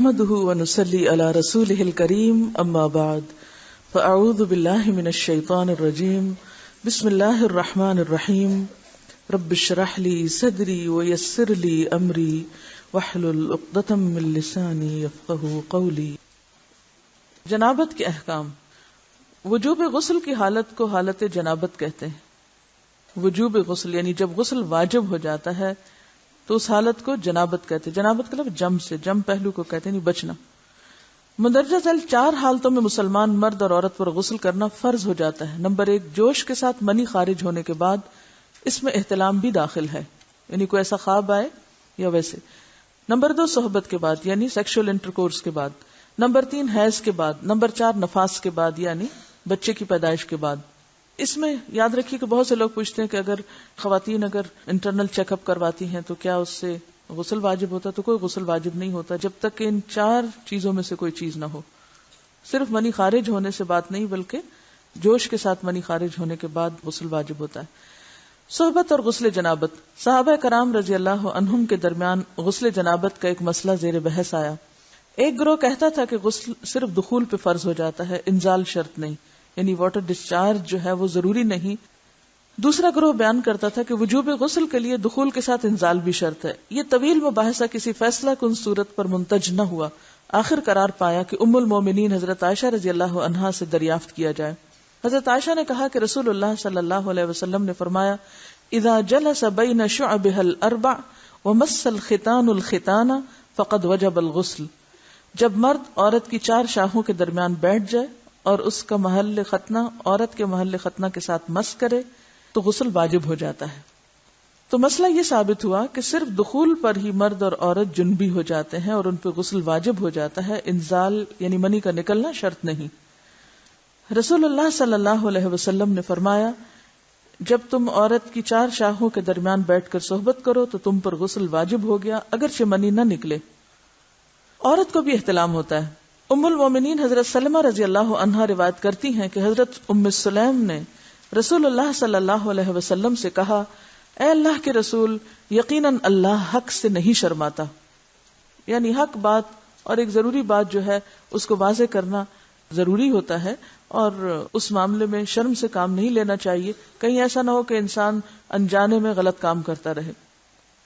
نحمده ونصلي على رسوله الكريم اما بعد فاعوذ بالله من الشيطان الرجيم بسم الله الرحمن الرحيم رب اشرح لي صدري ويسر لي امري واحلل عقدة من لساني يفقهوا قولي۔ جنابت کے احکام۔ وجوب غسل کی حالت کو حالت جنابت کہتے ہیں۔ وجوب غسل یعنی جب غسل واجب ہو جاتا ہے تو اس حالت کو جنابت کہتے ہیں۔ جنابت کا لفظ جم سے، جم پہلو کو کہتے ہیں، نہیں بچنا۔ مندرجہ ذیل 4 حالتوں میں مسلمان مرد اور عورت پر غسل کرنا فرض ہو جاتا ہے۔ نمبر 1، جوش کے ساتھ منی خارج ہونے کے بعد، اس میں احتلام بھی داخل ہے، یعنی کوئی ایسا خواب آئے یا ویسے۔ نمبر 2، صحبت کے بعد یعنی سیکشول انٹرکورس کے بعد۔ نمبر 3، حیض کے بعد۔ نمبر 4، نفاس کے بعد یعنی بچے کی پیدائش کے بعد۔ اس میں یاد رکھیے کہ بہت سے لوگ پوچھتے ہیں کہ اگر خواتین انٹرنل چیک اپ کرواتی ہیں تو کیا اس سے غسل واجب ہوتا ہے؟ تو کوئی غسل واجب نہیں ہوتا جب تک کہ ان 4 چیزوں میں سے کوئی چیز نہ ہو۔ صرف منی خارج ہونے سے بات نہیں، بلکہ جوش کے ساتھ منی خارج ہونے کے بعد غسل واجب ہوتا ہے۔ صحبت اور غسل جنابت۔ صحابہ کرام رضی اللہ عنہم کے درمیان غسل جنابت کا ایک مسئلہ زیر بحث آیا۔ ایک گروہ کہتا تھا کہ غسل صرف دخول پہ فرض ہو جاتا ہے، انزال شرط نہیں، یعنی واٹر ڈسچارج جو ہے وہ ضروری نہیں۔ دوسرا گروہ بیان کرتا تھا کہ وجوب غسل کے لیے دخول کے ساتھ انزال بھی شرط ہے۔ یہ طویل مباحثہ کسی فیصلہ کن صورت پر منتج نہ ہوا۔ آخر قرار پایا کہ ام المومنین حضرت عائشہ رضی اللہ عنہا سے دریافت کیا جائے۔ حضرت عائشہ نے کہا کہ رسول اللہ صلی اللہ علیہ وسلم نے فرمایا، اذا جلس بین شعبها الاربع ومس الختان الختان فقد وجب الغسل۔ جب مرد عورت کی 4 شاخوں کے درمیان بیٹھ جائے اور اس کا محل ختنہ عورت کے محل ختنہ کے ساتھ مس کرے تو غسل واجب ہو جاتا ہے۔ تو مسئلہ یہ ثابت ہوا کہ صرف دخول پر ہی مرد اور عورت جنبی ہو جاتے ہیں اور ان پہ غسل واجب ہو جاتا ہے، انزال یعنی منی کا نکلنا شرط نہیں۔ رسول اللہ صلی اللہ علیہ وسلم نے فرمایا، جب تم عورت کی 4 شاخوں کے درمیان بیٹھ کر صحبت کرو تو تم پر غسل واجب ہو گیا، اگرچہ منی نہ نکلے۔ عورت کو بھی احتلام ہوتا ہے۔ ام المومنین حضرت سلمہ رضی اللہ عنہا روایت کرتی ہیں کہ حضرت ام سلیم نے رسول اللہ صلی اللہ علیہ وسلم سے کہا، اے اللہ کے رسول، یقیناً اللہ حق سے نہیں شرماتا، یعنی حق بات اور ایک ضروری بات جو ہے اس کو واضح کرنا ضروری ہوتا ہے، اور اس معاملے میں شرم سے کام نہیں لینا چاہیے، کہیں ایسا نہ ہو کہ انسان انجانے میں غلط کام کرتا رہے۔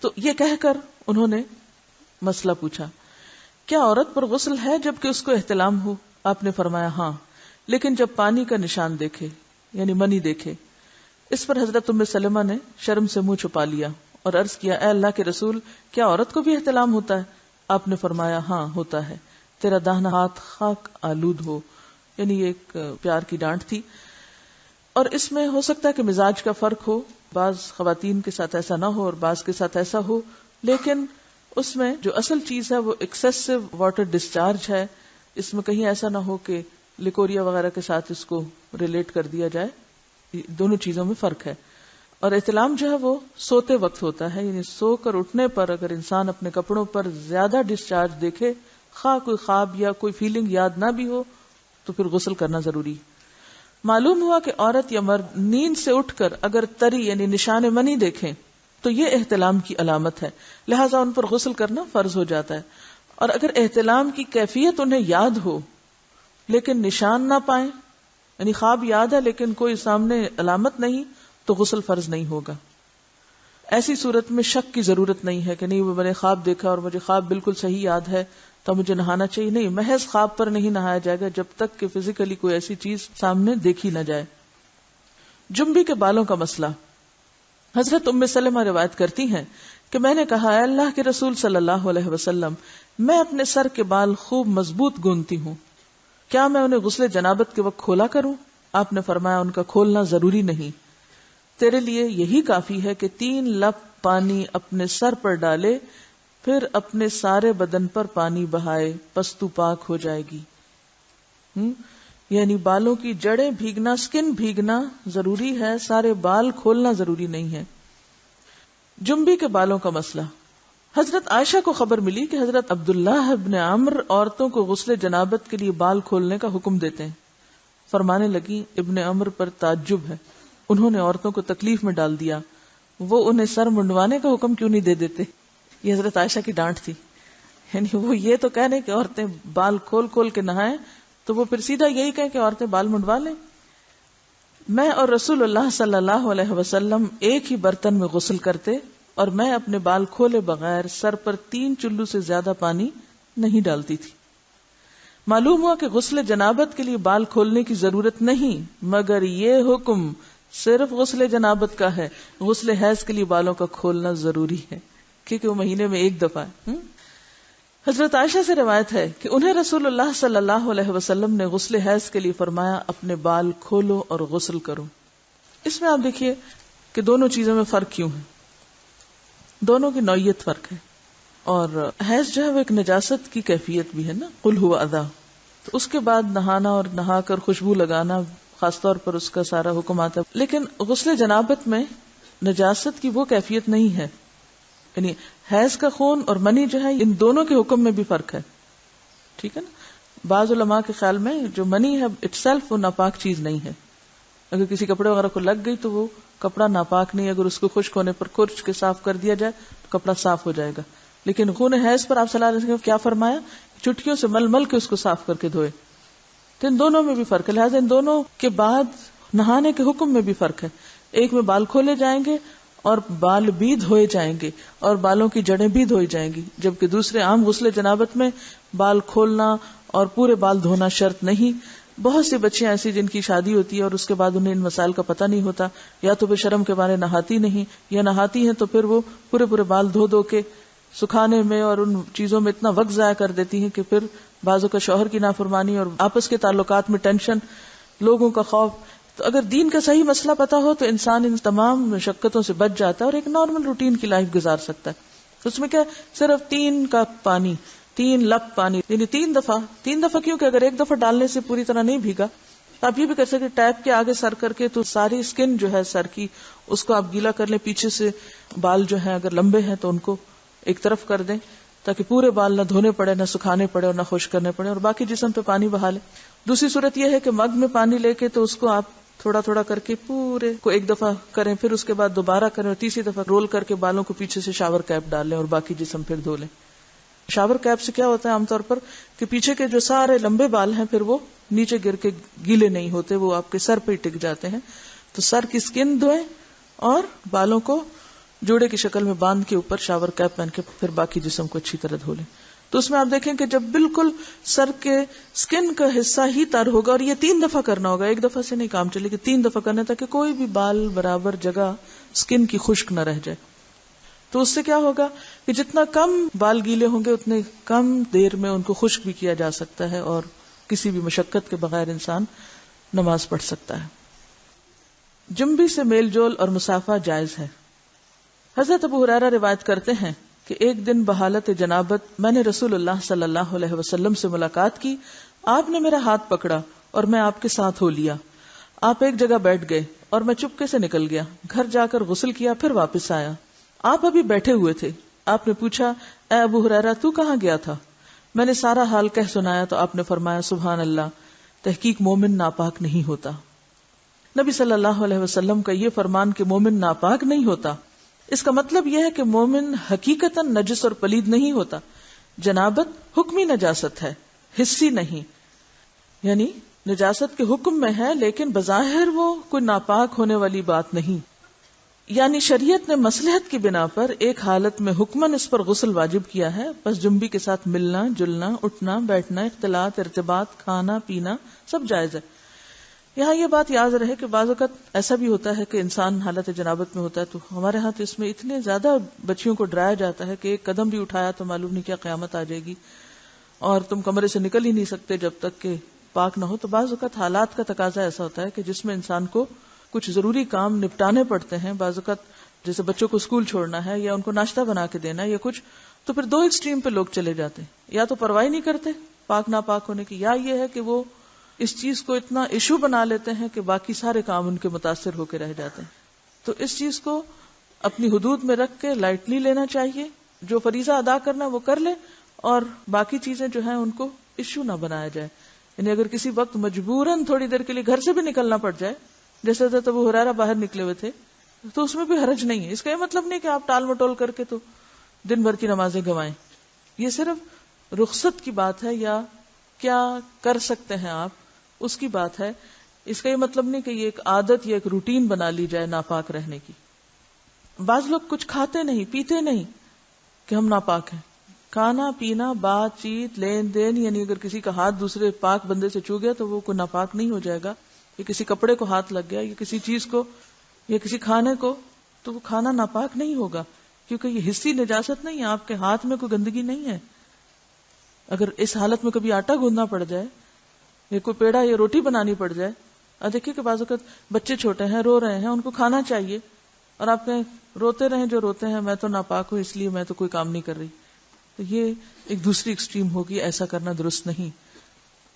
تو یہ کہہ کر انہوں نے مسئلہ پوچھا، کیا عورت پر غسل ہے جبکہ اس کو احتلام ہو؟ آپ نے فرمایا ہاں، لیکن جب پانی کا نشان دیکھے یعنی منی دیکھے۔ اس پر حضرت ام سلمہ نے شرم سے منہ چھپا لیا اور عرض کیا، اے اللہ کے رسول، کیا عورت کو بھی احتلام ہوتا ہے؟ آپ نے فرمایا ہاں ہوتا ہے، تیرا داہنا ہاتھ خاک آلود ہو، یعنی یہ ایک پیار کی ڈانٹ تھی۔ اور اس میں ہو سکتا ہے کہ مزاج کا فرق ہو، بعض خواتین کے ساتھ ایسا نہ ہو اور بعض کے ساتھ ایسا ہو، لیکن اس میں جو اصل چیز ہے وہ ایکسیسو واٹر ڈسچارج ہے۔ اس میں کہیں ایسا نہ ہو کہ لیکوریا وغیرہ کے ساتھ اس کو ریلیٹ کر دیا جائے، دونوں چیزوں میں فرق ہے۔ اور احتلام جو ہے وہ سوتے وقت ہوتا ہے، یعنی سو کر اٹھنے پر اگر انسان اپنے کپڑوں پر زیادہ ڈسچارج دیکھے، خواہ کوئی خواب یا کوئی فیلنگ یاد نہ بھی ہو، تو پھر غسل کرنا ضروری۔ معلوم ہوا کہ عورت یا مرد نیند سے اٹھ کر اگر تری یعنی نشان منی دیکھیں تو یہ احتلام کی علامت ہے، لہٰذا ان پر غسل کرنا فرض ہو جاتا ہے۔ اور اگر احتلام کی کیفیت انہیں یاد ہو لیکن نشان نہ پائیں، یعنی خواب یاد ہے لیکن کوئی سامنے علامت نہیں، تو غسل فرض نہیں ہوگا۔ ایسی صورت میں شک کی ضرورت نہیں ہے کہ نہیں میں نے خواب دیکھا اور مجھے خواب بالکل صحیح یاد ہے تو مجھے نہانا چاہیے، نہیں، محض خواب پر نہیں نہایا جائے گا جب تک کہ فزیکلی کوئی ایسی چیز سامنے دیکھی نہ جائے۔ جنبی کے بالوں کا مسئلہ۔ حضرت ام سلمہ روایت کرتی ہیں کہ میں نے کہا، اے اللہ کے رسول صلی اللہ علیہ وسلم، میں اپنے سر کے بال خوب مضبوط گوندتی ہوں، کیا میں انہیں غسل جنابت کے وقت کھولا کروں؟ آپ نے فرمایا، ان کا کھولنا ضروری نہیں، تیرے لیے یہی کافی ہے کہ 3 لپ پانی اپنے سر پر ڈالے، پھر اپنے سارے بدن پر پانی بہائے، پس تو پاک ہو جائے گی۔ یعنی بالوں کی جڑیں بھیگنا، سکن بھیگنا ضروری ہے، سارے بال کھولنا ضروری نہیں ہے۔ جنبی کے بالوں کا مسئلہ۔ حضرت عائشہ کو خبر ملی کہ حضرت عبداللہ ابن عمرو عورتوں کو غسل جنابت کے لیے بال کھولنے کا حکم دیتے ہیں۔ فرمانے لگی، ابن عمرو پر تعجب ہے، انہوں نے عورتوں کو تکلیف میں ڈال دیا، وہ انہیں سر منڈوانے کا حکم کیوں نہیں دے دیتے؟ یہ حضرت عائشہ کی ڈانٹ تھی۔ یعنی وہ یہ تو کہنے کہ عورتیں بال کھول کھول کے نہائیں تو وہ پھر سیدھا یہی کہیں کہ عورتیں بال منڈوا لیں. میں اور رسول اللہ صلی اللہ علیہ وسلم ایک ہی برتن میں غسل کرتے اور میں اپنے بال کھولے بغیر سر پر 3 چلو سے زیادہ پانی نہیں ڈالتی تھی. معلوم ہوا کہ غسل جنابت کے لیے بال کھولنے کی ضرورت نہیں، مگر یہ حکم صرف غسل جنابت کا ہے. غسل حیض کے لیے بالوں کا کھولنا ضروری ہے کیونکہ وہ مہینے میں ایک دفعہ ہے. حضرت عائشہ سے روایت ہے کہ انہیں رسول اللہ صلی اللہ علیہ وسلم نے غسل حیض کے لیے فرمایا اپنے بال کھولو اور غسل کرو. اس میں آپ دیکھیے کہ دونوں چیزوں میں فرق کیوں ہے. دونوں کی نوعیت فرق ہے. اور حیض جو ہے وہ ایک نجاست کی کیفیت بھی ہے نا، قل ہوا اذی. تو اس کے بعد نہانا اور نہا کر خوشبو لگانا خاص طور پر اس کا سارا حکم آتا ہے. لیکن غسل جنابت میں نجاست کی وہ کیفیت نہیں ہے. یعنی حیض کا خون اور منی جو ہے ان دونوں کے حکم میں بھی فرق ہے. ٹھیک ہے نا. بعض علماء کے خیال میں جو منی ہے اٹ سیلف وہ ناپاک چیز نہیں ہے. اگر کسی کپڑے وغیرہ کو لگ گئی تو وہ کپڑا ناپاک نہیں. اگر اس کو خشک ہونے پر کھرچ کے صاف کر دیا جائے تو کپڑا صاف ہو جائے گا. لیکن خون حیض پر آپ صلی اللہ علیہ وسلم کیا فرمایا؟ چٹکیوں سے مل مل کے اس کو صاف کر کے دھوئے. تو ان دونوں میں بھی فرق ہے. لہٰذا ان دونوں کے بعد نہانے کے حکم میں بھی فرق ہے. ایک میں بال کھولے جائیں گے اور بال بھی دھوئے جائیں گے اور بالوں کی جڑیں بھی دھوئی جائیں گی، جبکہ دوسرے عام غسل جنابت میں بال کھولنا اور پورے بال دھونا شرط نہیں. بہت سی بچیاں ایسی جن کی شادی ہوتی ہے اور اس کے بعد انہیں ان مسائل کا پتہ نہیں ہوتا، یا تو وہ شرم کے مارے نہاتی نہیں، یا نہاتی ہیں تو پھر وہ پورے بال دھو دھو کے سکھانے میں اور ان چیزوں میں اتنا وقت ضائع کر دیتی ہیں کہ پھر بعضوں کا شوہر کی نافرمانی اور آپس کے تعلقات میں ٹینشن، لوگوں کا خوف. تو اگر دین کا صحیح مسئلہ پتا ہو تو انسان ان تمام مشقتوں سے بچ جاتا ہے اور ایک نارمل روٹین کی لائف گزار سکتا ہے. اس میں کیا صرف 3 کپ پانی، 3 لپ پانی، یعنی 3 دفعہ کیونکہ اگر ایک دفعہ ڈالنے سے پوری طرح نہیں بھیگا تو آپ یہ بھی کر سکتے ٹیپ کے آگے سر کر کے تو ساری اسکن جو ہے سر کی اس کو آپ گیلا کر لیں. پیچھے سے بال جو ہیں اگر لمبے ہیں تو ان کو ایک طرف کر دیں تاکہ پورے بال نہ دھونے پڑے، نہ سکھانے پڑے اور نہ خشک کرنے پڑے، اور باقی جسم پہ پانی بہا لیں. دوسری صورت یہ ہے کہ مگ میں پانی لے کے تو اس کو آپ تھوڑا تھوڑا کر کے پورے کو ایک دفعہ کریں، پھر اس کے بعد دوبارہ کریں اور تیسری دفعہ رول کر کے بالوں کو پیچھے سے شاور کیپ ڈال لیں اور باقی جسم پھر دھو لیں. شاور کیپ سے کیا ہوتا ہے عام طور پر کہ پیچھے کے جو سارے لمبے بال ہیں پھر وہ نیچے گر کے گیلے نہیں ہوتے، وہ آپ کے سر پہ ٹک جاتے ہیں. تو سر کی اسکن دھوئیں اور بالوں کو جوڑے کی شکل میں باندھ کے اوپر شاور کیپ پہن کے پھر باقی جسم کو اچھی طرح دھو لیں. تو اس میں آپ دیکھیں کہ جب بالکل سر کے سکن کا حصہ ہی تر ہوگا، اور یہ 3 دفعہ کرنا ہوگا، ایک دفعہ سے نہیں کام چلے گا، 3 دفعہ کرنا تاکہ کوئی بھی بال برابر جگہ سکن کی خشک نہ رہ جائے. تو اس سے کیا ہوگا کہ جتنا کم بال گیلے ہوں گے اتنے کم دیر میں ان کو خشک بھی کیا جا سکتا ہے اور کسی بھی مشقت کے بغیر انسان نماز پڑھ سکتا ہے. جنبی سے میل جول اور مسافہ جائز ہے. حضرت ابو ہریرہ روایت کرتے ہیں کہ ایک دن بحالت جنابت میں نے رسول اللہ صلی اللہ علیہ وسلم سے ملاقات کی. آپ نے میرا ہاتھ پکڑا اور میں آپ کے ساتھ ہو لیا. آپ ایک جگہ بیٹھ گئے اور میں چپکے سے نکل گیا. گھر جا کر غسل کیا، پھر واپس آیا. آپ ابھی بیٹھے ہوئے تھے. آپ نے پوچھا اے ابو ہریرہ تو کہاں گیا تھا؟ میں نے سارا حال کہہ سنایا تو آپ نے فرمایا سبحان اللہ، تحقیق مومن ناپاک نہیں ہوتا. نبی صلی اللہ علیہ وسلم کا یہ فرمان کہ مومن ناپاک نہیں ہوتا، اس کا مطلب یہ ہے کہ مومن حقیقتاً نجس اور پلید نہیں ہوتا. جنابت حکمی نجاست ہے، حسی نہیں. یعنی نجاست کے حکم میں ہے لیکن بظاہر وہ کوئی ناپاک ہونے والی بات نہیں. یعنی شریعت نے مصلحت کی بنا پر ایک حالت میں حکماً اس پر غسل واجب کیا ہے. بس جنبی کے ساتھ ملنا جلنا، اٹھنا بیٹھنا، اختلاط ارتباط، کھانا پینا سب جائز ہے. یہاں یہ بات یاد رہے کہ بعض اوقات ایسا بھی ہوتا ہے کہ انسان حالت جنابت میں ہوتا ہے تو ہمارے ہاں تو اس میں اتنے زیادہ بچیوں کو ڈرایا جاتا ہے کہ ایک قدم بھی اٹھایا تو معلوم نہیں کیا قیامت آ جائے گی اور تم کمرے سے نکل ہی نہیں سکتے جب تک کہ پاک نہ ہو. تو بعض اوقات حالات کا تقاضا ایسا ہوتا ہے کہ جس میں انسان کو کچھ ضروری کام نپٹانے پڑتے ہیں. بعض اوقات جیسے بچوں کو اسکول چھوڑنا ہے یا ان کو ناشتہ بنا کے دینا ہے یا کچھ، تو پھر 2 ایکسٹریم پہ لوگ چلے جاتے ہیں. یا تو پرواہ نہیں کرتے پاک ناپاک ہونے کی، یا یہ ہے کہ وہ اس چیز کو اتنا ایشو بنا لیتے ہیں کہ باقی سارے کام ان کے متاثر ہو کے رہ جاتے ہیں. تو اس چیز کو اپنی حدود میں رکھ کے لائٹلی لینا چاہیے. جو فریضہ ادا کرنا وہ کر لے اور باقی چیزیں جو ہیں ان کو ایشو نہ بنایا جائے. یعنی اگر کسی وقت مجبوراً تھوڑی دیر کے لیے گھر سے بھی نکلنا پڑ جائے، جیسے حضرت ابو ہریرہ باہر نکلے ہوئے تھے، تو اس میں بھی حرج نہیں ہے. اس کا یہ مطلب نہیں کہ آپ ٹال مٹول کر کے تو دن بھر کی نمازیں گنوائیں. یہ صرف رخصت کی بات ہے یا کیا کر سکتے ہیں آپ، اس کی بات ہے. اس کا یہ مطلب نہیں کہ یہ ایک عادت یا ایک روٹین بنا لی جائے ناپاک رہنے کی. بعض لوگ کچھ کھاتے نہیں پیتے نہیں کہ ہم ناپاک ہیں. کھانا پینا بات چیت لین دین، یعنی اگر کسی کا ہاتھ دوسرے پاک بندے سے چھو گیا تو وہ کوئی ناپاک نہیں ہو جائے گا. یا کسی کپڑے کو ہاتھ لگ گیا یا کسی چیز کو یا کسی کھانے کو، تو وہ کھانا ناپاک نہیں ہوگا، کیونکہ یہ حصی نجاست نہیں ہے، آپ کے ہاتھ میں کوئی گندگی نہیں ہے. اگر اس حالت میں کبھی آٹا گوندنا پڑ جائے یا کوئی پیڑا یا روٹی بنانی پڑ جائے، اور دیکھیے کہ بعض اوقات بچے چھوٹے ہیں رو رہے ہیں، ان کو کھانا چاہیے، اور آپ کہیں روتے رہیں جو روتے ہیں، میں تو ناپاک ہوں اس لیے میں تو کوئی کام نہیں کر رہی. تو یہ ایک دوسری ایکسٹریم ہوگی، ایسا کرنا درست نہیں.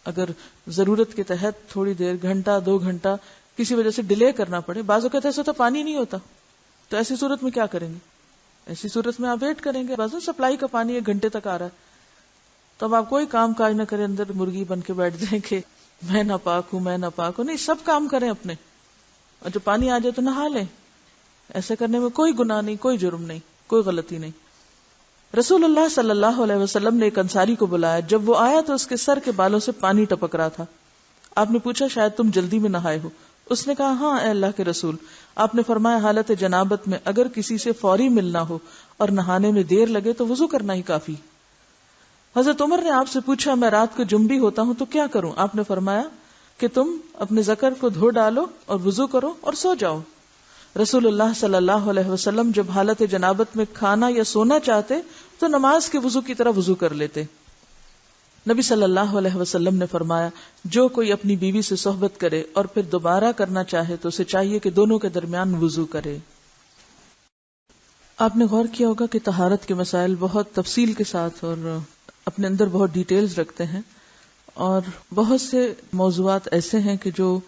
اگر ضرورت کے تحت تھوڑی دیر، گھنٹہ 2 گھنٹہ کسی وجہ سے ڈیلے کرنا پڑے، بعض اوقات ایسا ہوتا پانی نہیں ہوتا، تو ایسی صورت میں کیا کریں گے؟ ایسی صورت میں آپ ویٹ کریں گے. بعض سپلائی کا پانی 1 گھنٹے تک آ رہا ہے، تو اب آپ کوئی کام کاج نہ کریں، اندر مرغی بن کے بیٹھ جائیں کہ میں ناپاک ہوں میں ناپاک ہوں. نہیں، سب کام کریں اپنے، اور جب پانی آ جائے تو نہا لیں. ایسا کرنے میں کوئی گناہ نہیں، کوئی جرم نہیں، کوئی غلطی نہیں. رسول اللہ صلی اللہ علیہ وسلم نے ایک انصاری کو بلایا. جب وہ آیا تو اس کے سر کے بالوں سے پانی ٹپک رہا تھا. آپ نے پوچھا شاید تم جلدی میں نہائے ہو. اس نے کہا ہاں اے اللہ کے رسول. آپ نے فرمایا حالت جنابت میں اگر کسی سے فوری ملنا ہو اور نہانے میں دیر لگے تو وضو کرنا ہی کافی. حضرت عمر نے آپ سے پوچھا میں رات کو جنبی ہوتا ہوں تو کیا کروں؟ آپ نے فرمایا کہ تم اپنے ذکر کو دھو ڈالو اور وضو کرو اور سو جاؤ. رسول اللہ صلی اللہ علیہ وسلم جب حالت جنابت میں کھانا یا سونا چاہتے تو نماز کے وضو کی طرح وضو کر لیتے. نبی صلی اللہ علیہ وسلم نے فرمایا جو کوئی اپنی بیوی سے صحبت کرے اور پھر دوبارہ کرنا چاہے تو اسے چاہیے کہ دونوں کے درمیان وضو کرے. آپ نے غور کیا ہوگا کہ طہارت کے مسائل بہت تفصیل کے ساتھ اور اپنے اندر بہت ڈیٹیلز رکھتے ہیں، اور بہت سے موضوعات ایسے ہیں کہ جو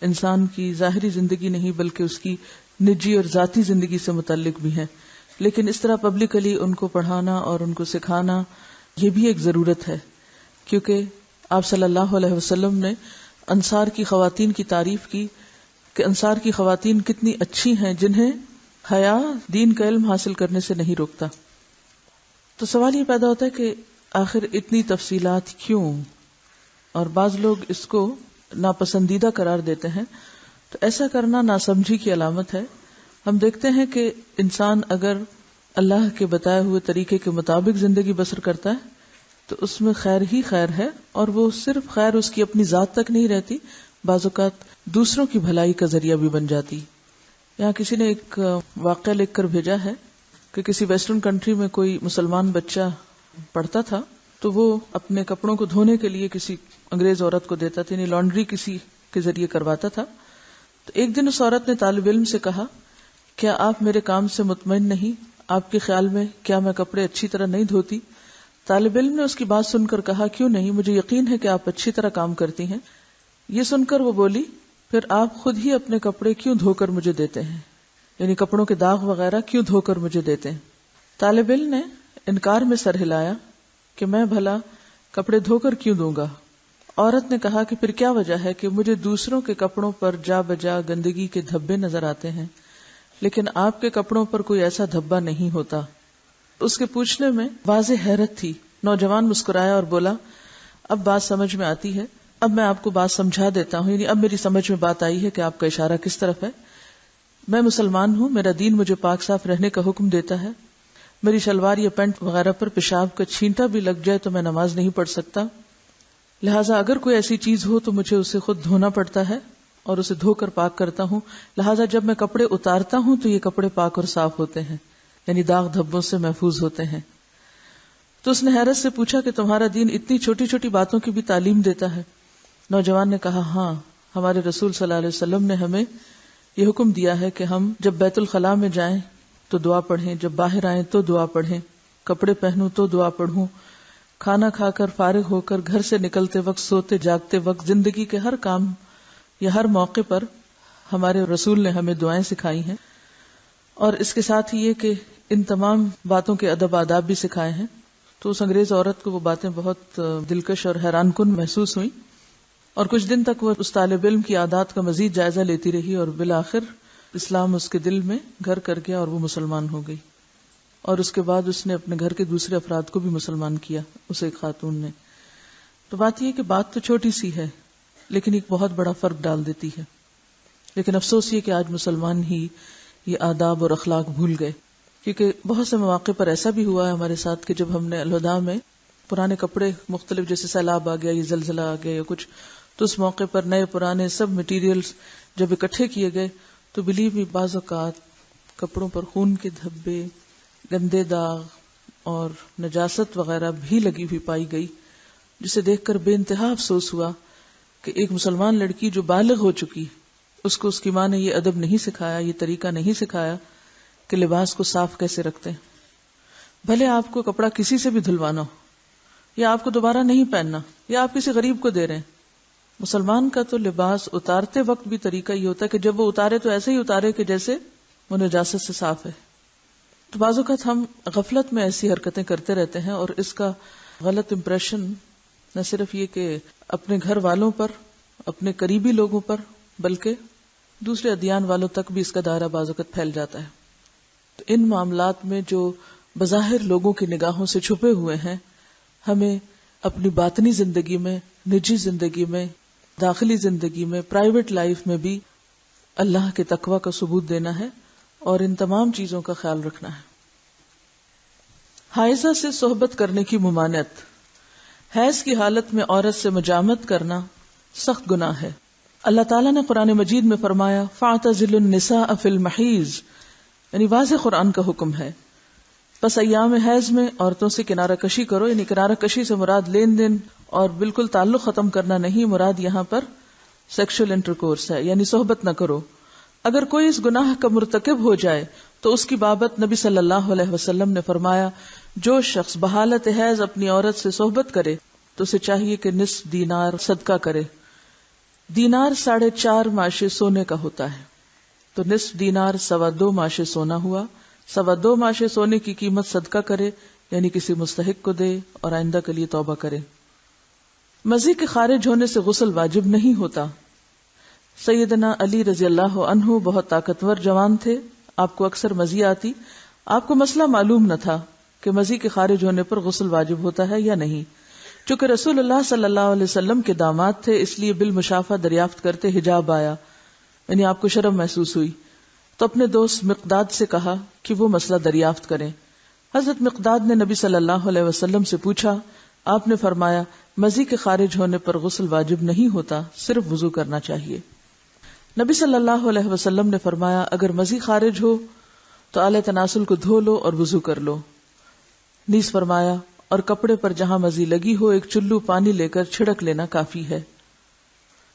انسان کی ظاہری زندگی نہیں بلکہ اس کی نجی اور ذاتی زندگی سے متعلق بھی ہیں. لیکن اس طرح پبلکلی ان کو پڑھانا اور ان کو سکھانا یہ بھی ایک ضرورت ہے، کیونکہ آپ صلی اللہ علیہ وسلم نے انصار کی خواتین کی تعریف کی کہ انصار کی خواتین کتنی اچھی ہیں جنہیں حیا دین کا علم حاصل کرنے سے نہیں روکتا. تو سوال یہ پیدا ہوتا ہے کہ آخر اتنی تفصیلات کیوں؟ اور بعض لوگ اس کو ناپسندیدہ قرار دیتے ہیں. تو ایسا کرنا ناسمجھی کی علامت ہے. ہم دیکھتے ہیں کہ انسان اگر اللہ کے بتائے ہوئے طریقے کے مطابق زندگی بسر کرتا ہے تو اس میں خیر ہی خیر ہے، اور وہ صرف خیر اس کی اپنی ذات تک نہیں رہتی، بعض اوقات دوسروں کی بھلائی کا ذریعہ بھی بن جاتی. یہاں کسی نے ایک واقعہ لکھ کر بھیجا ہے کہ کسی ویسٹرن کنٹری میں کوئی مسلمان بچہ پڑھتا تھا، تو وہ اپنے کپڑوں کو دھونے کے لیے کسی انگریز عورت کو دیتا تھا، یعنی لانڈری کسی کے ذریعے کرواتا تھا. تو ایک دن اس عورت نے طالب علم سے کہا کیا آپ میرے کام سے مطمئن نہیں؟ آپ کے خیال میں کیا میں کپڑے اچھی طرح نہیں دھوتی؟ طالب علم نے اس کی بات سن کر کہا کیوں نہیں، مجھے یقین ہے کہ آپ اچھی طرح کام کرتی ہیں. یہ سن کر وہ بولی پھر آپ خود ہی اپنے کپڑے کیوں دھو کر مجھے دیتے ہیں، یعنی کپڑوں کے داغ وغیرہ کیوں دھو کر مجھے دیتے ہیں؟ طالب علم نے انکار میں سر ہلایا کہ میں بھلا کپڑے دھو کر کیوں دوں گا. عورت نے کہا کہ پھر کیا وجہ ہے کہ مجھے دوسروں کے کپڑوں پر جا بجا گندگی کے دھبے نظر آتے ہیں لیکن آپ کے کپڑوں پر کوئی ایسا دھبا نہیں ہوتا. اس کے پوچھنے میں واضح حیرت تھی. نوجوان مسکرایا اور بولا اب بات سمجھ میں آتی ہے، اب میں آپ کو بات سمجھا دیتا ہوں، یعنی اب میری سمجھ میں بات آئی ہے کہ آپ کا اشارہ کس طرف ہے. میں مسلمان ہوں، میرا دین مجھے پاک صاف رہنے کا حکم دیتا ہے. میری شلوار یا پینٹ وغیرہ پر پیشاب کا چھینٹا بھی لگ جائے تو میں نماز نہیں پڑھ سکتا، لہٰذا اگر کوئی ایسی چیز ہو تو مجھے اسے خود دھونا پڑتا ہے اور اسے دھو کر پاک کرتا ہوں، لہٰذا جب میں کپڑے اتارتا ہوں تو یہ کپڑے پاک اور صاف ہوتے ہیں، یعنی داغ دھبوں سے محفوظ ہوتے ہیں. تو اس نے حیرت سے پوچھا کہ تمہارا دین اتنی چھوٹی چھوٹی باتوں کی بھی تعلیم دیتا ہے؟ نوجوان نے کہا ہاں، ہمارے رسول صلی اللہ علیہ وسلم نے ہمیں یہ حکم دیا ہے کہ ہم جب بیت الخلاء میں جائیں تو دعا پڑھیں، جب باہر آئیں تو دعا پڑھیں، کپڑے پہنوں تو دعا پڑھوں، کھانا کھا کر فارغ ہو کر گھر سے نکلتے وقت، سوتے جاگتے وقت، زندگی کے ہر کام یا ہر موقع پر ہمارے رسول نے ہمیں دعائیں سکھائی ہیں. اور اس کے ساتھ ہی یہ کہ ان تمام باتوں کے ادب آداب بھی سکھائے ہیں. تو اس انگریز عورت کو وہ باتیں بہت دلکش اور حیران کن محسوس ہوئیں، اور کچھ دن تک وہ اس طالب علم کی عادات کا مزید جائزہ لیتی رہی، اور بالآخر اسلام اس کے دل میں گھر کر گیا اور وہ مسلمان ہو گئی. اور اس کے بعد اس نے اپنے گھر کے دوسرے افراد کو بھی مسلمان کیا، اسے ایک خاتون نے. تو بات یہ کہ بات تو چھوٹی سی ہے لیکن ایک بہت بڑا فرق ڈال دیتی ہے. لیکن افسوس یہ کہ آج مسلمان ہی یہ آداب اور اخلاق بھول گئے، کیونکہ بہت سے مواقع پر ایسا بھی ہوا ہے ہمارے ساتھ کہ جب ہم نے الوداع میں پرانے کپڑے مختلف، جیسے سیلاب آ گیا یا زلزلہ آ گیا یا کچھ، تو اس موقع پر نئے پرانے سب مٹیریلز جب اکٹھے کیے گئے تو بلیو می بعض اوقات کپڑوں پر خون کے دھبے، گندے داغ اور نجاست وغیرہ بھی لگی ہوئی پائی گئی، جسے دیکھ کر بے انتہا افسوس ہوا کہ ایک مسلمان لڑکی جو بالغ ہو چکی، اس کو اس کی ماں نے یہ ادب نہیں سکھایا، یہ طریقہ نہیں سکھایا کہ لباس کو صاف کیسے رکھتے ہیں. بھلے آپ کو کپڑا کسی سے بھی دھلوانا ہو یا آپ کو دوبارہ نہیں پہننا یا آپ کسی غریب کو دے رہے ہیں، مسلمان کا تو لباس اتارتے وقت بھی طریقہ یہ ہوتا ہے کہ جب وہ اتارے تو ایسے ہی اتارے کہ جیسے وہ نجاست سے صاف ہے. تو بعض اوقات ہم غفلت میں ایسی حرکتیں کرتے رہتے ہیں اور اس کا غلط امپریشن نہ صرف یہ کہ اپنے گھر والوں پر، اپنے قریبی لوگوں پر، بلکہ دوسرے ادیان والوں تک بھی اس کا دائرہ بعض اوقات پھیل جاتا ہے. تو ان معاملات میں جو بظاہر لوگوں کی نگاہوں سے چھپے ہوئے ہیں، ہمیں اپنی باطنی زندگی میں، نجی زندگی میں، داخلی زندگی میں، پرائیویٹ لائف میں بھی اللہ کے تقوی کا ثبوت دینا ہے اور ان تمام چیزوں کا خیال رکھنا ہے. حائضہ سے صحبت کرنے کی ممانعت. حیض کی حالت میں عورت سے مجامت کرنا سخت گناہ ہے. اللہ تعالیٰ نے قرآن مجید میں فرمایا فَاعْتَزِلُوا النِّسَاءَ فِي الْمَحِيضِ، یعنی واضح قرآن کا حکم ہے. پس ایام حیض میں عورتوں سے کنارہ کشی کرو، یعنی کنارہ کشی سے مراد لین دین اور بالکل تعلق ختم کرنا نہیں، مراد یہاں پر سیکشل انٹرکورس ہے، یعنی صحبت نہ کرو. اگر کوئی اس گناہ کا مرتکب ہو جائے تو اس کی بابت نبی صلی اللہ علیہ وسلم نے فرمایا جو شخص بحالت حیض اپنی عورت سے صحبت کرے تو اسے چاہیے کہ نصف دینار صدقہ کرے. دینار 4.5 ماشے سونے کا ہوتا ہے، تو نصف دینار 2.25 ماشے سونا ہوا. 2.25 ماشے سونے کی قیمت صدقہ کرے، یعنی کسی مستحق کو دے اور آئندہ کے لیے توبہ کرے. مزی کے خارج ہونے سے غسل واجب نہیں ہوتا. سیدنا علی رضی اللہ عنہ بہت طاقتور جوان تھے، آپ کو اکثر مزی آتی. آپ کو مسئلہ معلوم نہ تھا کہ مزی کے خارج ہونے پر غسل واجب ہوتا ہے یا نہیں. چونکہ رسول اللہ صلی اللہ علیہ وسلم کے داماد تھے، اس لیے بالمشافہ دریافت کرتے حجاب آیا، یعنی آپ کو شرم محسوس ہوئی. تو اپنے دوست مقداد سے کہا کہ وہ مسئلہ دریافت کریں. حضرت مقداد نے نبی صلی اللہ علیہ وسلم سے پوچھا. آپ نے فرمایا مزی کے خارج ہونے پر غسل واجب نہیں ہوتا، صرف وضو کرنا چاہیے. نبی صلی اللہ علیہ وسلم نے فرمایا اگر مزی خارج ہو تو آلہ تناسل کو دھو لو اور وضو کر لو. نیز فرمایا اور کپڑے پر جہاں مزی لگی ہو ایک چلو پانی لے کر چھڑک لینا کافی ہے.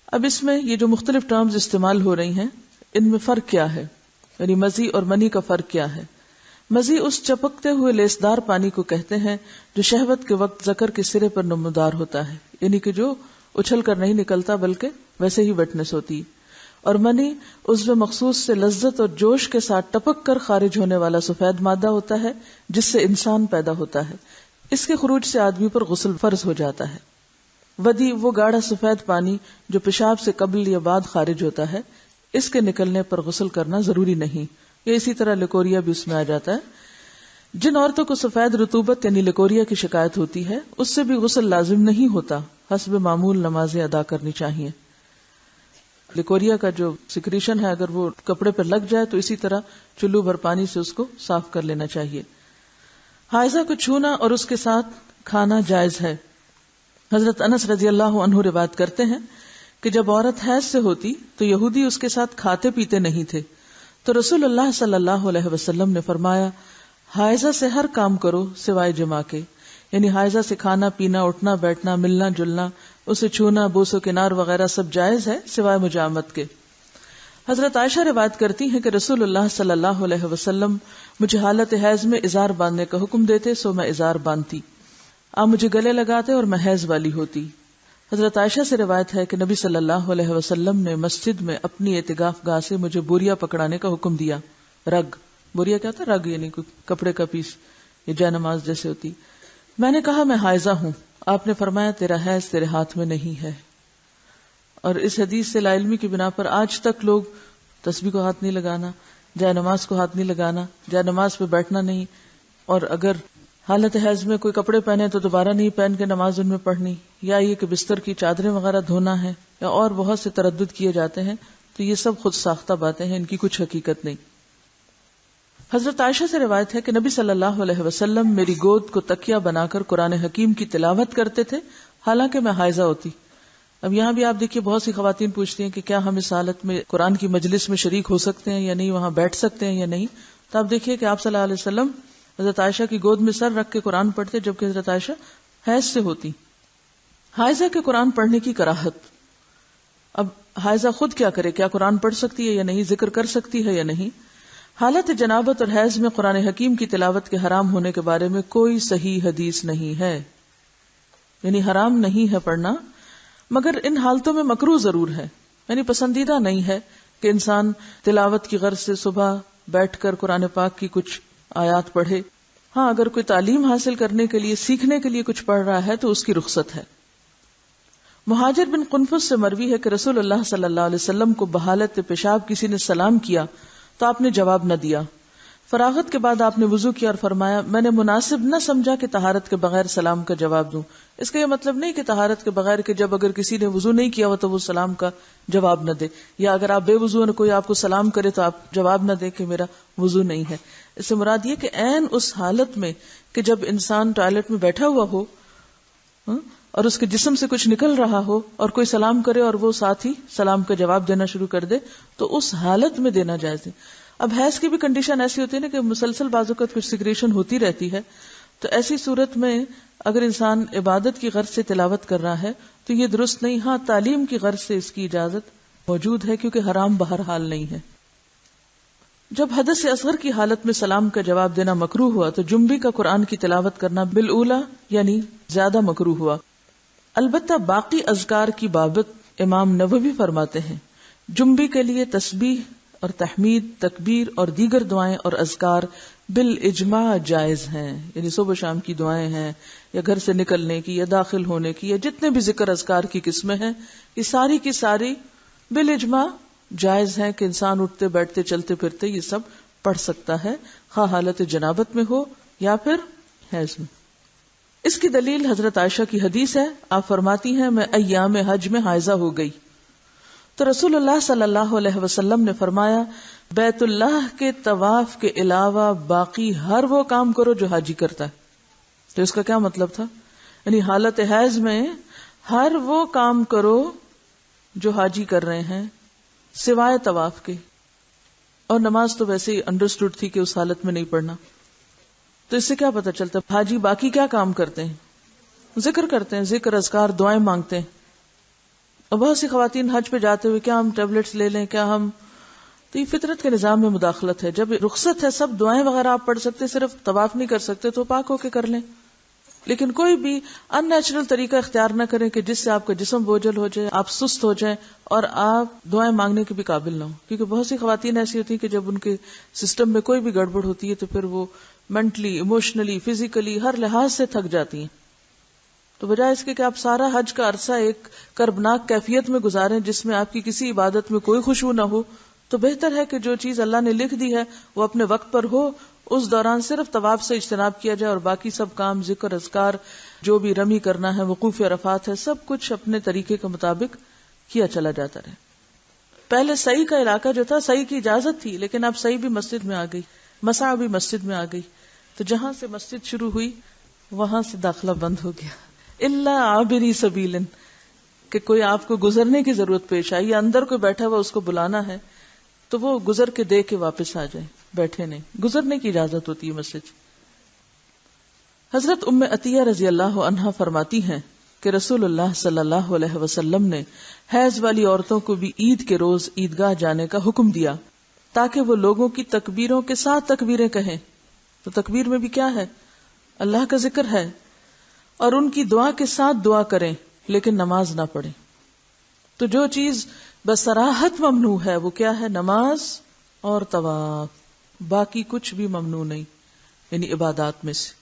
اب اس میں یہ جو مختلف ٹرمز استعمال ہو رہی ہیں ان میں فرق کیا ہے، یعنی مزی اور منی کا فرق کیا ہے. مزی اس چپکتے ہوئے لیسدار پانی کو کہتے ہیں جو شہوت کے وقت ذکر کے سرے پر نمودار ہوتا ہے، یعنی کہ جو اچھل کر نہیں نکلتا بلکہ ویسے ہی ویٹنس ہوتی. اور منی عضو مخصوص سے لذت اور جوش کے ساتھ ٹپک کر خارج ہونے والا سفید مادہ ہوتا ہے جس سے انسان پیدا ہوتا ہے. اس کے خروج سے آدمی پر غسل فرض ہو جاتا ہے. ودی وہ گاڑھا سفید پانی جو پیشاب سے قبل یا بعد خارج ہوتا ہے، اس کے نکلنے پر غسل کرنا ضروری نہیں. یا اسی طرح لکوریا بھی اس میں آ جاتا ہے. جن عورتوں کو سفید رطوبت یعنی لکوریا کی شکایت ہوتی ہے اس سے بھی غسل لازم نہیں ہوتا، حسب معمول نمازیں ادا کرنی چاہیے. لکوریا کا جو سیکریشن ہے اگر وہ کپڑے پر لگ جائے تو اسی طرح چلو بھر پانی سے اس کو صاف کر لینا چاہیے. حائضہ کو چھونا اور اس کے ساتھ کھانا جائز ہے. حضرت انس رضی اللہ عنہ روایت کرتے ہیں کہ جب عورت حیض سے ہوتی تو یہودی اس کے ساتھ کھاتے پیتے نہیں تھے، تو رسول اللہ صلی اللہ علیہ وسلم نے فرمایا حائضہ سے ہر کام کرو سوائے جماع کے، یعنی حائضہ سے کھانا پینا، اٹھنا بیٹھنا، ملنا جلنا، اسے چھونا، بوس و کنار وغیرہ سب جائز ہے سوائے مجامت کے. حضرت عائشہ روایت کرتی ہیں کہ رسول اللہ صلی اللہ علیہ وسلم مجھے حالت حیض میں ازار باندھنے کا حکم دیتے سو میں ازار باندھتی. آپ مجھے گلے لگاتے اور میں حیض والی ہوتی. حضرت عائشہ سے روایت ہے کہ نبی صلی اللہ علیہ وسلم نے مسجد میں اپنی اعتکاف گاہ سے مجھے بوریا پکڑانے کا حکم دیا. رگ، بوریا کیا ہوتا ہے؟ رگ یعنی کپڑے کا پیس، یہ جے نماز جیسے ہوتی. میں نے کہا میں حائضہ ہوں. آپ نے فرمایا تیرا حیض تیرے ہاتھ میں نہیں ہے. اور اس حدیث سے لاعلمی کی بنا پر آج تک لوگ تسبیح کو ہاتھ نہیں لگانا، جے نماز کو ہاتھ نہیں لگانا، جے نماز پہ بیٹھنا نہیں، اور اگر حالت حیض میں کوئی کپڑے پہنے تو دوبارہ نہیں پہن کے نماز ان میں پڑھنی، یا یہ کہ بستر کی چادریں وغیرہ دھونا ہے، یا اور بہت سے تردد کیے جاتے ہیں، تو یہ سب خود ساختہ باتیں ہیں، ان کی کچھ حقیقت نہیں۔ حضرت عائشہ سے روایت ہے کہ نبی صلی اللہ علیہ وسلم میری گود کو تکیہ بنا کر قرآن حکیم کی تلاوت کرتے تھے حالانکہ میں حائضہ ہوتی۔ اب یہاں بھی آپ دیکھیے بہت سی خواتین پوچھتی ہیں کہ کیا ہم اس حالت میں قرآن کی مجلس میں شریک ہو سکتے ہیں یا نہیں، وہاں بیٹھ سکتے ہیں یا نہیں؟ تو آپ دیکھیے کہ آپ صلی اللہ علیہ وسلم حضرت عائشہ کی گود میں سر رکھ کے قرآن پڑھتے، جبکہ حضرت عائشہ حیض سے ہوتی۔ حائضہ کے قرآن پڑھنے کی کراہت۔ اب حائضہ خود کیا کرے؟ کیا قرآن پڑھ سکتی ہے یا نہیں؟ ذکر کر سکتی ہے یا نہیں؟ حالت جنابت اور حیض میں قرآن حکیم کی تلاوت کے حرام ہونے کے بارے میں کوئی صحیح حدیث نہیں ہے، یعنی حرام نہیں ہے پڑھنا، مگر ان حالتوں میں مکروہ ضرور ہے، یعنی پسندیدہ نہیں ہے کہ انسان تلاوت کی غرض سے صبح بیٹھ کر قرآن پاک کی کچھ آیات پڑھے۔ ہاں، اگر کوئی تعلیم حاصل کرنے کے لیے، سیکھنے کے لیے کچھ پڑھ رہا ہے تو اس کی رخصت ہے۔ مہاجر بن قنفس سے مروی ہے کہ رسول اللہ صلی اللہ علیہ وسلم کو بحالت پیشاب کسی نے سلام کیا تو آپ نے جواب نہ دیا۔ فراغت کے بعد آپ نے وضو کیا اور فرمایا میں نے مناسب نہ سمجھا کہ طہارت کے بغیر سلام کا جواب دوں۔ اس کا یہ مطلب نہیں کہ طہارت کے بغیر کہ جب اگر کسی نے وضو نہیں کیا ہو تو وہ سلام کا جواب نہ دے، یا اگر آپ بے وضو کوئی آپ کو سلام کرے تو آپ جواب نہ دے کہ میرا وضو نہیں ہے۔ اس سے مراد یہ کہ عین اس حالت میں کہ جب انسان ٹوائلٹ میں بیٹھا ہوا ہو اور اس کے جسم سے کچھ نکل رہا ہو اور کوئی سلام کرے اور وہ ساتھ ہی سلام کا جواب دینا شروع کر دے تو اس حالت میں دینا جائز ہے۔ اب حیض کی بھی کنڈیشن ایسی ہوتی ہے نا کہ مسلسل بعض اوقات کچھ سیکریشن ہوتی رہتی ہے، تو ایسی صورت میں اگر انسان عبادت کی غرض سے تلاوت کر رہا ہے تو یہ درست نہیں۔ ہاں، تعلیم کی غرض سے اس کی اجازت موجود ہے کیونکہ حرام بہرحال نہیں ہے۔ جب حدث اصغر کی حالت میں سلام کا جواب دینا مکروہ ہوا تو جنبی کا قرآن کی تلاوت کرنا بالاولی یعنی زیادہ مکروہ ہوا۔ البتہ باقی اذکار کی بابت امام نووی فرماتے ہیں جنبی کے لیے تسبیح اور تحمید، تکبیر اور دیگر دعائیں اور اذکار بالاجماع جائز ہیں، یعنی صبح شام کی دعائیں ہیں یا گھر سے نکلنے کی یا داخل ہونے کی یا جتنے بھی ذکر اذکار کی قسمیں ہیں، یہ ساری کی ساری بالاجماع جائز ہیں کہ انسان اٹھتے بیٹھتے چلتے پھرتے یہ سب پڑھ سکتا ہے، خواہ حالت جنابت میں ہو یا پھر حیض میں۔ اس کی دلیل حضرت عائشہ کی حدیث ہے، آپ فرماتی ہیں میں ایام حج میں حائضہ ہو گئی تو رسول اللہ صلی اللہ علیہ وسلم نے فرمایا بیت اللہ کے طواف کے علاوہ باقی ہر وہ کام کرو جو حاجی کرتا ہے۔ تو اس کا کیا مطلب تھا؟ یعنی حالت حیض میں ہر وہ کام کرو جو حاجی کر رہے ہیں سوائے طواف کے، اور نماز تو ویسے ہی انڈرسٹوڈ تھی کہ اس حالت میں نہیں پڑھنا۔ تو اس سے کیا پتہ چلتا ہے حاجی باقی کیا کام کرتے ہیں؟ ذکر کرتے ہیں، ذکر اذکار دعائیں مانگتے ہیں۔ اور بہت سی خواتین حج پہ جاتے ہوئے کیا ہم ٹیبلٹس لے لیں، کیا ہم، تو یہ فطرت کے نظام میں مداخلت ہے۔ جب رخصت ہے، سب دعائیں وغیرہ آپ پڑھ سکتے، صرف طواف نہیں کر سکتے تو پاک ہو کے کر لیں، لیکن کوئی بھی ان نیچرل طریقہ اختیار نہ کریں کہ جس سے آپ کا جسم بوجھل ہو جائے، آپ سست ہو جائیں اور آپ دعائیں مانگنے کے بھی قابل نہ ہوں۔ کیونکہ بہت سی خواتین ایسی ہوتی ہیں کہ جب ان کے سسٹم میں کوئی بھی گڑبڑ ہوتی ہے تو پھر وہ مینٹلی، ایموشنلی، فزیکلی ہر لحاظ سے تھک جاتی ہیں۔ تو بجائے اس کے کہ آپ سارا حج کا عرصہ ایک کربناک کیفیت میں گزاریں جس میں آپ کی کسی عبادت میں کوئی خشوع نہ ہو، تو بہتر ہے کہ جو چیز اللہ نے لکھ دی ہے وہ اپنے وقت پر ہو، اس دوران صرف طواف سے اجتناب کیا جائے اور باقی سب کام، ذکر اذکار، جو بھی رمی کرنا ہے، وقوف عرفات ہے، سب کچھ اپنے طریقے کے مطابق کیا چلا جاتا رہے۔ پہلے سعی کا علاقہ جو تھا، سعی کی اجازت تھی، لیکن اب سعی بھی مسجد میں آ گئی، مسعی بھی مسجد میں آ گئی، تو جہاں سے مسجد شروع ہوئی وہاں سے داخلہ بند ہو گیا۔ الا عابری سبیل، کہ کوئی آپ کو گزرنے کی ضرورت پیش آئی یا اندر کوئی بیٹھا ہوا اس کو بلانا ہے تو وہ گزر کے دے کے واپس آ جائے، بیٹھے نہیں، گزرنے کی اجازت ہوتی ہے مسجد۔ حضرت ام عطیہ رضی اللہ عنہا فرماتی ہیں کہ رسول اللہ صلی اللہ علیہ وسلم نے حیض والی عورتوں کو بھی عید کے روز عیدگاہ جانے کا حکم دیا تاکہ وہ لوگوں کی تکبیروں کے ساتھ تکبیریں کہیں۔ تو تکبیر میں بھی کیا ہے؟ اللہ کا ذکر ہے، اور ان کی دعا کے ساتھ دعا کریں لیکن نماز نہ پڑھیں۔ تو جو چیز بصراحت ممنوع ہے وہ کیا ہے؟ نماز اور طواف، باقی کچھ بھی ممنوع نہیں، یعنی عبادات میں سے۔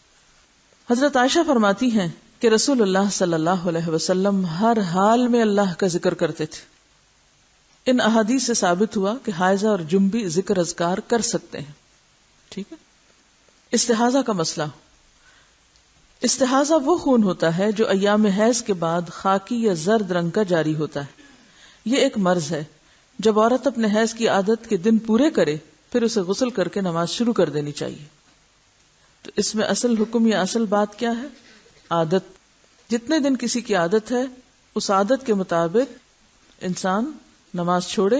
حضرت عائشہ فرماتی ہیں کہ رسول اللہ صلی اللہ علیہ وسلم ہر حال میں اللہ کا ذکر کرتے تھے۔ ان احادیث سے ثابت ہوا کہ حائضہ اور جنبی ذکر اذکار کر سکتے ہیں، ٹھیک ہے۔ استحاضہ کا مسئلہ. استحاضہ وہ خون ہوتا ہے جو ایام حیض کے بعد خاکی یا زرد رنگ کا جاری ہوتا ہے. یہ ایک مرض ہے. جب عورت اپنے حیض کی عادت کے دن پورے کرے پھر اسے غسل کر کے نماز شروع کر دینی چاہیے. تو اس میں اصل حکم یا اصل بات کیا ہے؟ عادت. جتنے دن کسی کی عادت ہے اس عادت کے مطابق انسان نماز چھوڑے،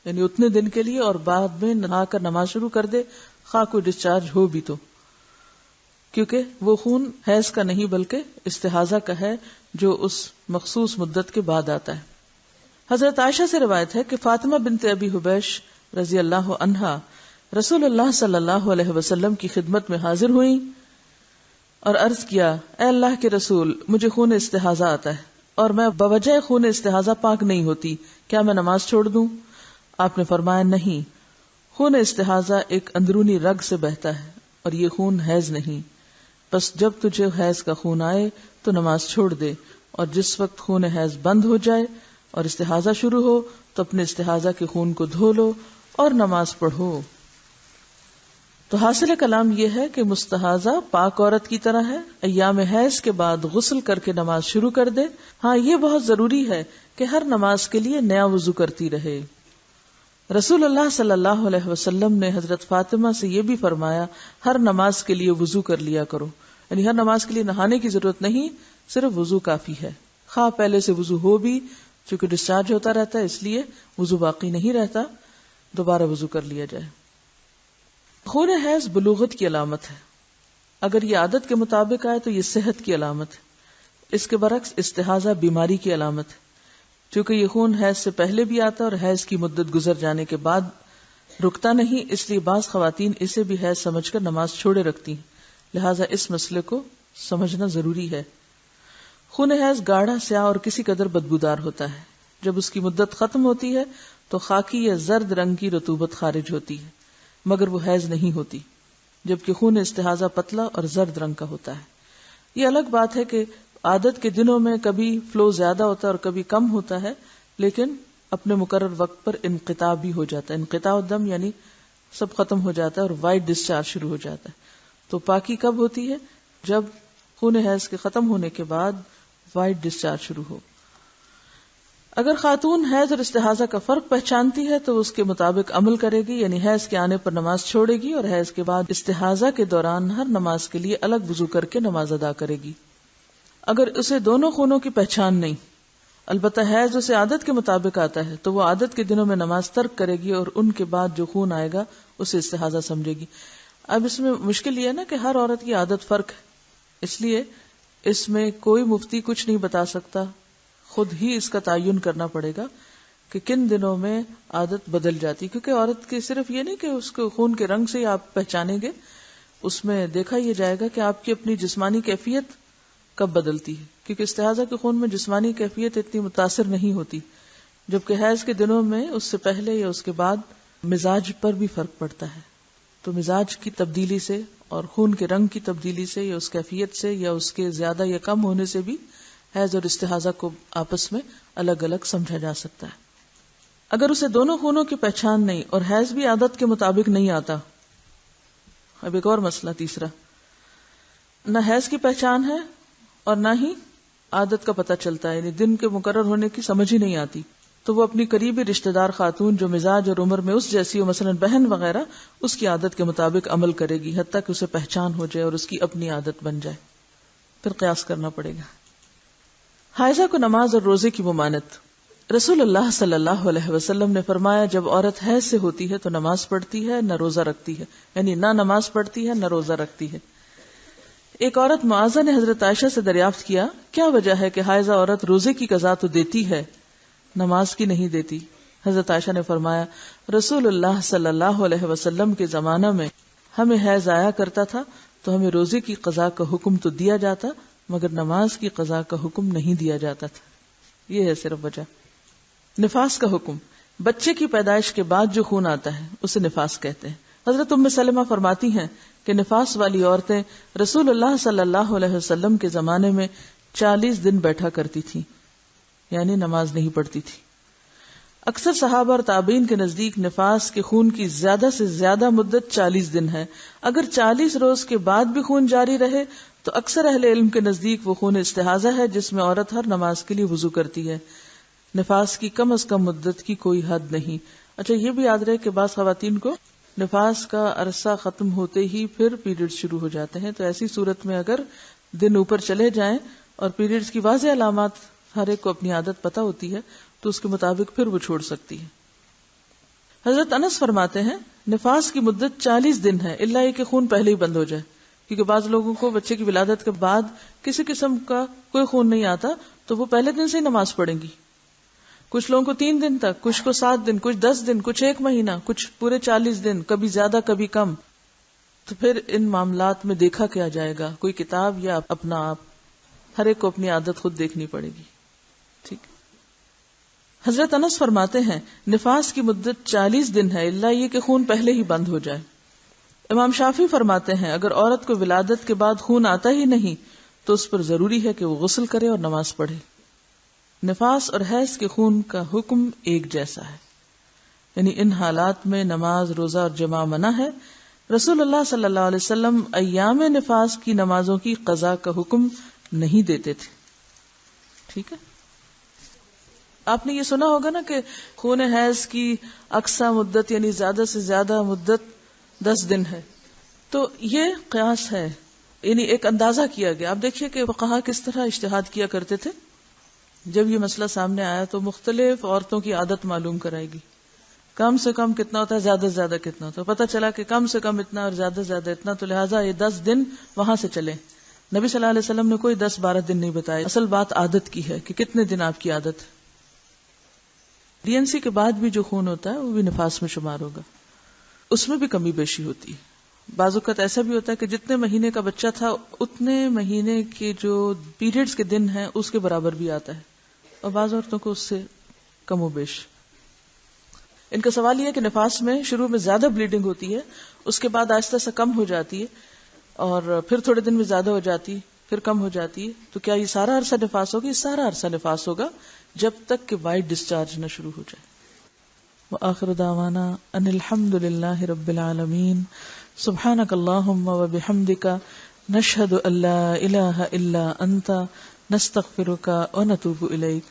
یعنی اتنے دن کے لیے، اور بعد میں نہا کر نماز شروع کر دے، خواہ کوئی ڈسچارج ہو بھی تو، کیونکہ وہ خون حیض کا نہیں بلکہ استحاضہ کا ہے جو اس مخصوص مدت کے بعد آتا ہے. حضرت عائشہ سے روایت ہے کہ فاطمہ بنت ابی حبیش رضی اللہ عنہا رسول اللہ صلی اللہ علیہ وسلم کی خدمت میں حاضر ہوئیں اور عرض کیا، اے اللہ کے رسول، مجھے خون استحاضہ آتا ہے اور میں بوجہ خون استحاضہ پاک نہیں ہوتی، کیا میں نماز چھوڑ دوں؟ آپ نے فرمایا، نہیں، خون استحاضہ ایک اندرونی رگ سے بہتا ہے اور یہ خون حیض نہیں. بس جب تجھے حیض کا خون آئے تو نماز چھوڑ دے، اور جس وقت خون حیض بند ہو جائے اور استحاضہ شروع ہو تو اپنے استحاضہ کے خون کو دھو لو اور نماز پڑھو. تو حاصل کلام یہ ہے کہ مستحاضہ پاک عورت کی طرح ہے، ایام حیض کے بعد غسل کر کے نماز شروع کر دے. ہاں، یہ بہت ضروری ہے کہ ہر نماز کے لیے نیا وضو کرتی رہے. رسول اللہ صلی اللہ علیہ وسلم نے حضرت فاطمہ سے یہ بھی فرمایا، ہر نماز کے لیے وضو کر لیا کرو. یعنی ہر نماز کے لیے نہانے کی ضرورت نہیں، صرف وضو کافی ہے. خواہ پہلے سے وضو ہو بھی، چونکہ ڈسچارج ہوتا رہتا ہے اس لیے وضو باقی نہیں رہتا، دوبارہ وضو کر لیا جائے. خون حیض بلوغت کی علامت ہے. اگر یہ عادت کے مطابق آئے تو یہ صحت کی علامت ہے. اس کے برعکس استحاضہ بیماری کی علامت ہے. چونکہ یہ خون حیض سے پہلے بھی آتا ہے اور حیض کی مدت گزر جانے کے بعد رکتا نہیں، اس لیے بعض خواتین اسے بھی حیض سمجھ کر نماز چھوڑے رکھتی ہیں. لہٰذا اس مسئلے کو سمجھنا ضروری ہے. خون حیض گاڑھا، سیاہ اور کسی قدر بدبودار ہوتا ہے. جب اس کی مدت ختم ہوتی ہے تو خاکی یا زرد رنگ کی رطوبت خارج ہوتی ہے، مگر وہ حیض نہیں ہوتی. جبکہ خون استحاضہ پتلا اور زرد رنگ کا ہوتا ہے. یہ الگ بات ہے کہ عادت کے دنوں میں کبھی فلو زیادہ ہوتا ہے اور کبھی کم ہوتا ہے، لیکن اپنے مقرر وقت پر انقطاع بھی ہو جاتا ہے. انقطاع الدم یعنی سب ختم ہو جاتا ہے اور وائٹ ڈسچارج شروع ہو جاتا ہے. تو پاکی کب ہوتی ہے؟ جب خون حیض کے ختم ہونے کے بعد وائٹ ڈسچارج شروع ہو. اگر خاتون حیض اور استحاضہ کا فرق پہچانتی ہے تو اس کے مطابق عمل کرے گی، یعنی حیض کے آنے پر نماز چھوڑے گی اور حیض کے بعد استحاضہ کے دوران ہر نماز کے لیے الگ وضو کر کے نماز ادا کرے گی. اگر اسے دونوں خونوں کی پہچان نہیں، البتہ حیض اسے عادت کے مطابق آتا ہے، تو وہ عادت کے دنوں میں نماز ترک کرے گی اور ان کے بعد جو خون آئے گا اسے استحاضہ سمجھے گی. اب اس میں مشکل یہ ہے نا کہ ہر عورت کی عادت فرق ہے، اس لیے اس میں کوئی مفتی کچھ نہیں بتا سکتا، خود ہی اس کا تعین کرنا پڑے گا کہ کن دنوں میں عادت بدل جاتی. کیونکہ عورت کی صرف یہ نہیں کہ اس کو خون کے رنگ سے ہی آپ پہچانیں گے، اس میں دیکھا یہ جائے گا کہ آپ کی اپنی جسمانی کیفیت کب بدلتی ہے. کیونکہ استحاضہ کے خون میں جسمانی کیفیت اتنی متاثر نہیں ہوتی، جبکہ حیض کے دنوں میں اس سے پہلے یا اس کے بعد مزاج پر بھی فرق پڑتا ہے. تو مزاج کی تبدیلی سے اور خون کے رنگ کی تبدیلی سے یا اس کیفیت سے یا اس کے زیادہ یا کم ہونے سے بھی حیض اور استحاضہ کو آپس میں الگ الگ سمجھا جا سکتا ہے. اگر اسے دونوں خونوں کی پہچان نہیں اور حیض بھی عادت کے مطابق نہیں آتا. اب ایک اور مسئلہ تیسرا، نہ حیض کی پہچان ہے اور نہ ہی عادت کا پتہ چلتا ہے، یعنی دن کے مقرر ہونے کی سمجھ ہی نہیں آتی، تو وہ اپنی قریبی رشتہ دار خاتون جو مزاج اور عمر میں اس جیسی ہو، مثلا بہن وغیرہ، اس کی عادت کے مطابق عمل کرے گی حتیٰ کہ اسے پہچان ہو جائے اور اس کی اپنی عادت بن جائے. پھر قیاس کرنا پڑے گا. حائضہ کو نماز اور روزے کی ممانت. رسول اللہ صلی اللہ علیہ وسلم نے فرمایا، جب عورت حیض سے ہوتی ہے تو نماز پڑھتی ہے نہ روزہ رکھتی ہے، یعنی نہ نماز پڑھتی ہے نہ روزہ رکھتی ہے. ایک عورت معاذہ نے حضرت عائشہ سے دریافت کیا، کیا وجہ ہے کہ حائضہ عورت روزے کی قضا تو دیتی ہے نماز کی نہیں دیتی؟ حضرت عائشہ نے فرمایا، رسول اللہ صلی اللہ علیہ وسلم کے زمانہ میں ہمیں حیض آیا کرتا تھا تو ہمیں روزے کی قضا کا حکم تو دیا جاتا مگر نماز کی قضا کا حکم نہیں دیا جاتا تھا. یہ ہے صرف وجہ. نفاس کا حکم. بچے کی پیدائش کے بعد جو خون آتا ہے اسے نفاس کہتے ہیں. حضرت ام سلمہ فرماتی ہیں کہ نفاس والی عورتیں رسول اللہ صلی اللہ علیہ وسلم کے زمانے میں 40 دن بیٹھا کرتی تھی، یعنی نماز نہیں پڑھتی تھی. اکثر صحابہ اور تابعین کے نزدیک نفاس کے خون کی زیادہ سے زیادہ مدت 40 دن ہے. اگر 40 روز کے بعد بھی خون جاری رہے تو اکثر اہل علم کے نزدیک وہ خون استحاضہ ہے جس میں عورت ہر نماز کے لیے وضو کرتی ہے. نفاس کی کم از کم مدت کی کوئی حد نہیں. اچھا یہ بھی یاد رہے کہ بعض خواتین کو نفاس کا عرصہ ختم ہوتے ہی پھر پیریڈ شروع ہو جاتے ہیں، تو ایسی صورت میں اگر دن اوپر چلے جائیں اور پیریڈز کی واضح علامات ہر ایک کو اپنی عادت پتہ ہوتی ہے تو اس کے مطابق پھر وہ چھوڑ سکتی ہے. حضرت انس فرماتے ہیں نفاس کی مدت 40 دن ہے الا یہ کہ خون پہلے ہی بند ہو جائے، کیونکہ بعض لوگوں کو بچے کی ولادت کے بعد کسی قسم کا کوئی خون نہیں آتا تو وہ پہلے دن سے ہی نماز پڑھیں گی. کچھ لوگوں کو 3 دن تک، کچھ کو 7 دن، کچھ 10 دن، کچھ 1 مہینہ، کچھ پورے 40 دن، کبھی زیادہ کبھی کم. تو پھر ان معاملات میں دیکھا کیا جائے گا؟ کوئی کتاب یا اپنا آپ؟ ہر ایک کو اپنی عادت خود دیکھنی پڑے گی. ٹھیک. حضرت انس فرماتے ہیں نفاس کی مدت 40 دن ہے الا یہ کہ خون پہلے ہی بند ہو جائے. امام شافعی فرماتے ہیں اگر عورت کو ولادت کے بعد خون آتا ہی نہیں تو اس پر ضروری ہے کہ وہ غسل کرے اور نماز پڑھے. نفاس اور حیض کے خون کا حکم ایک جیسا ہے، یعنی ان حالات میں نماز، روزہ اور جماع منع ہے. رسول اللہ صلی اللہ علیہ وسلم ایام نفاس کی نمازوں کی قضاء کا حکم نہیں دیتے تھے. ٹھیک ہے. آپ نے یہ سنا ہوگا نا کہ خون حیض کی اقصی مدت یعنی زیادہ سے زیادہ مدت 10 دن ہے. تو یہ قیاس ہے، یعنی ایک اندازہ کیا گیا. آپ دیکھیے کہ فقہا کس طرح اجتہاد کیا کرتے تھے. جب یہ مسئلہ سامنے آیا تو مختلف عورتوں کی عادت معلوم کرائے گی. کم سے کم کتنا ہوتا ہے، زیادہ سے زیادہ کتنا ہوتا ہے. پتہ چلا کہ کم سے کم اتنا اور زیادہ سے زیادہ اتنا، تو لہٰذا یہ 10 دن وہاں سے چلے. نبی صلی اللہ علیہ وسلم نے کوئی 10-12 دن نہیں بتائے. اصل بات عادت کی ہے کہ کتنے دن آپ کی عادت. ڈی این سی کے بعد بھی جو خون ہوتا ہے وہ بھی نفاس میں شمار ہوگا. اس میں بھی کمی بیشی ہوتی ہے. بعض اوقات ایسا بھی ہوتا ہے کہ جتنے مہینے کا بچہ تھا اتنے مہینے کے جو پیریڈز کے دن ہیں اس کے برابر بھی آتا ہے، اور بعض عورتوں کو اس سے کم و بیش. ان کا سوال یہ ہے کہ نفاس میں شروع میں زیادہ بلیڈنگ ہوتی ہے، اس کے بعد آہستہ آہستہ کم ہو جاتی ہے، اور پھر تھوڑے دن میں زیادہ ہو جاتی ہے، پھر کم ہو جاتی ہے. تو کیا یہ سارا عرصہ نفاس ہوگا؟ یہ سارا عرصہ نفاس ہوگا جب تک کہ وائٹ ڈسچارج نہ شروع ہو جائے. وآخر دعوانا ان الحمد للہ رب العالمین. سبحانک اللہم وبحمدک نشہد ان لا الہ الا انت نستغفرک ونتوب الیک.